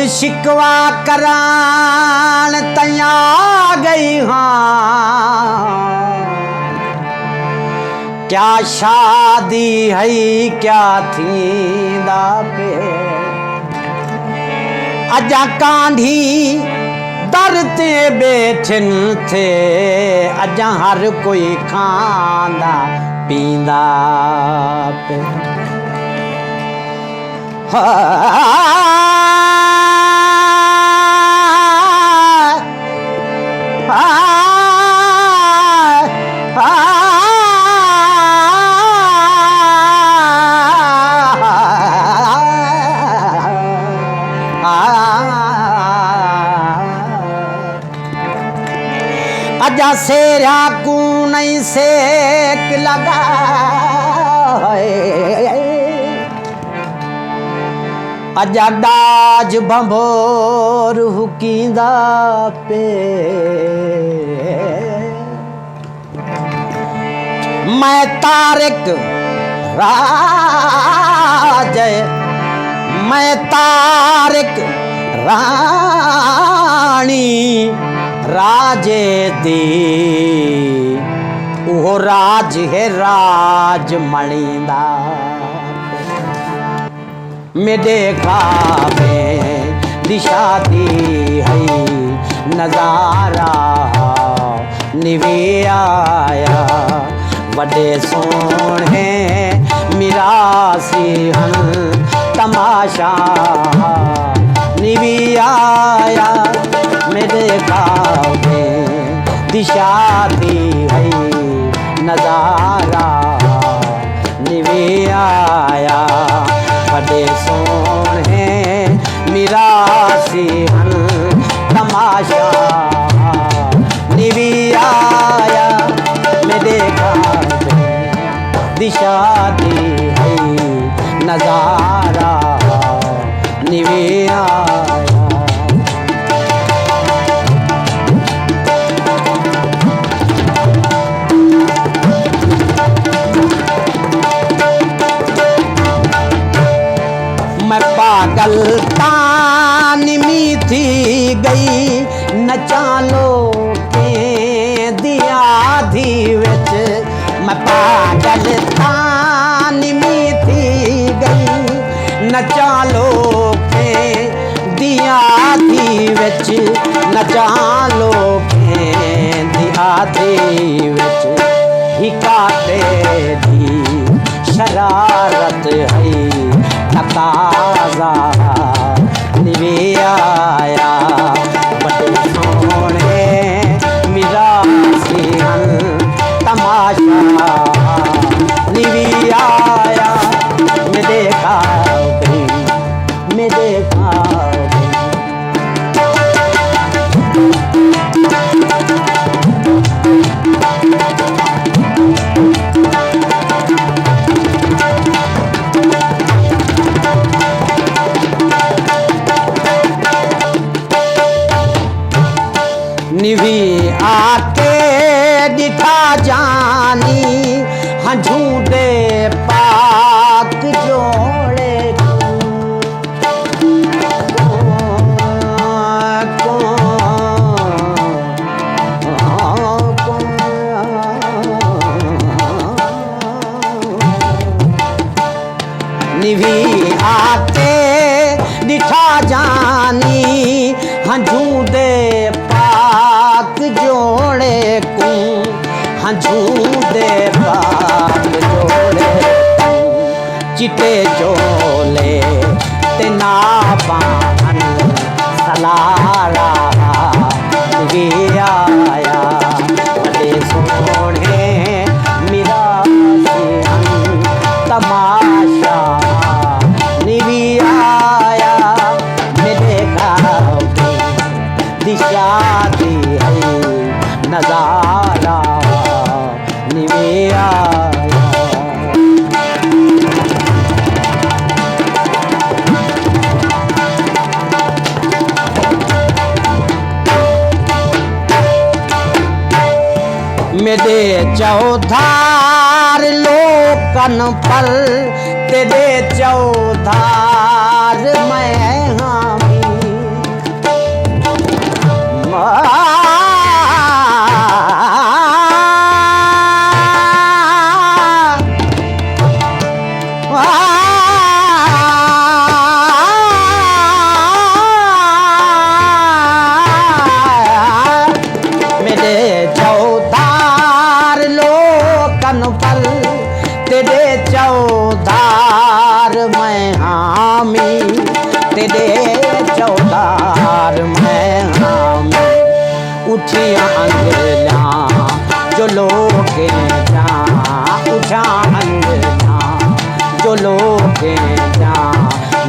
शिकवा करान तया गई हाँ क्या शादी है क्या थी पे अजा कांधी दरते बैठन थे अजा हर कोई खांदा पींदा पे अजा सेरा को नहीं सेक लगा अजा दाज भंभोर हुकींदा पे मैं तारिक राज मैं तारिक रानी राजे दी वो राज है राज मणिंदा में देखा में दिशा दी है नजारा निवे आया बड़े सोने मिरासी हन तमाशा निवी आया मेरे गाँव दिशा दी है नजारा निवे आया बड़े सोने मिरासी हन तमाशा निवी आया मेरे गाँव दिशा दी है नजारा निवे आया पागल तानमी थी गई न चालो के दिया धी विच मैं पागल तानमी थी गई न चालो के दिया धी विच न चालो के दिया धी विच ही काटे दी शरारत है तकाजा निवे आया बड़े सोने मिरासी हन तमाशा निवे आया मैं देखा मैं देखा निवी आके दिखा जानी हाँ झूठे पाक जोड़े निवी आके दिखा जानी हाँ झूठे जोड़े को हाँ झूठे पाक जोड़े चिटे चोले तेना बाहन सलारा निवे आया बड़े सोने मिरासी हन तमाशा निवे आया मेरे गाँव दिशा दी है नजारा निवे आया मेरे चौधार लोकन पर तेरे चौधार मैं हामी मेरे चौधार में उठिया अंगना जो लोगे जा उठा अंगना जो लोगे जा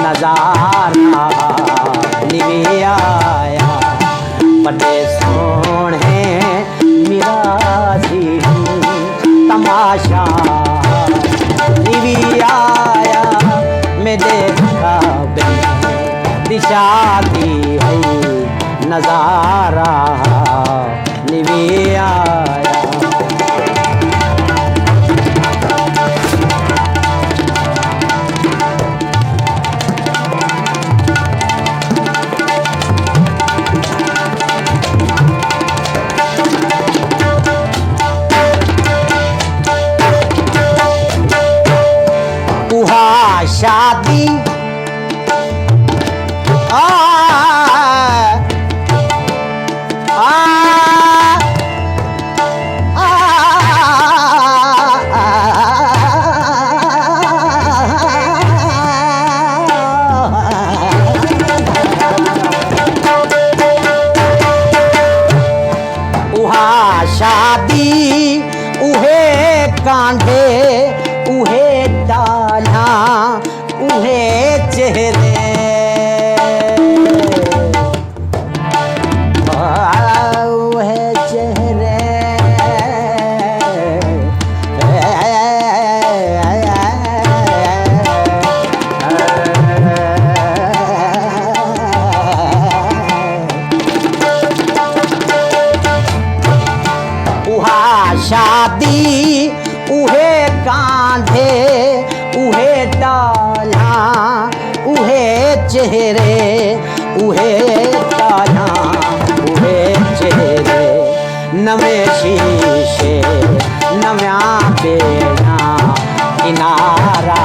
नजारा निवे आया बड़े सोने मेरा सी तमाशा निवे आया मैं देखा दिशा दी है नजारा निवे आया शादी शादी उहे कांधे उहे डाला उहे चेहरे उहे चेहरे उहा शादी उहे कांधे उहे डाला उहे चेहरे उहे डाला उहे चेहरे नवे शीशे नव्या बेड़ा किनारा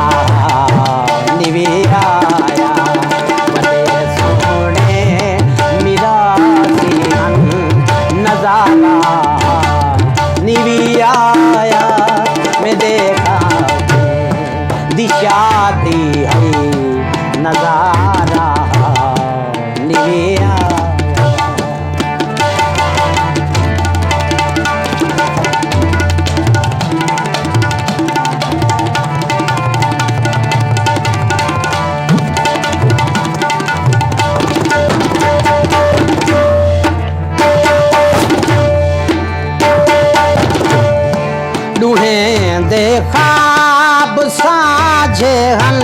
निवे आया बड़े सोने मेरा सीहन नजारा निवे आया मैं देखा दिशा दी है नजारा निवे आया दुहें देखा साझे हल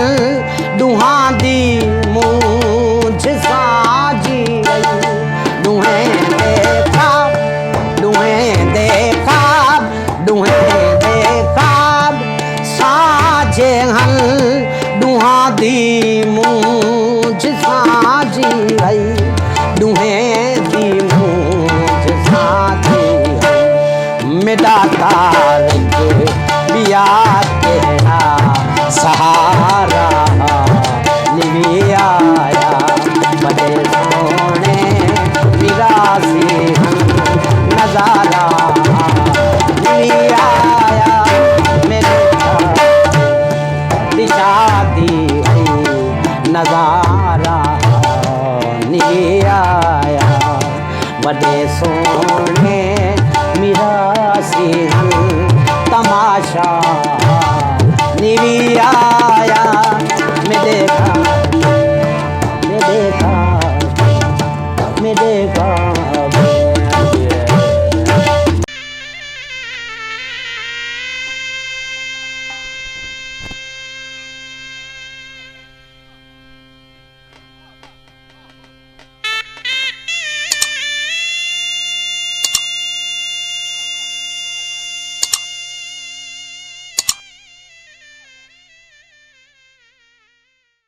दुहा दी मूझ साजी दुहें देखा दुहें देखा दुहें देखा साझे हल दुहा दी मूझ साजी दुहें दी मूझ साजी मेरा तारक बिया तेरा सहारा निवे आया बड़े सोने विरासी नजारा निवे आया मेरे दिशा दी नजारा निवे आया बड़े सोने विरासी तमाशा निवे आया मैं देखा मैं देखा मैं देखा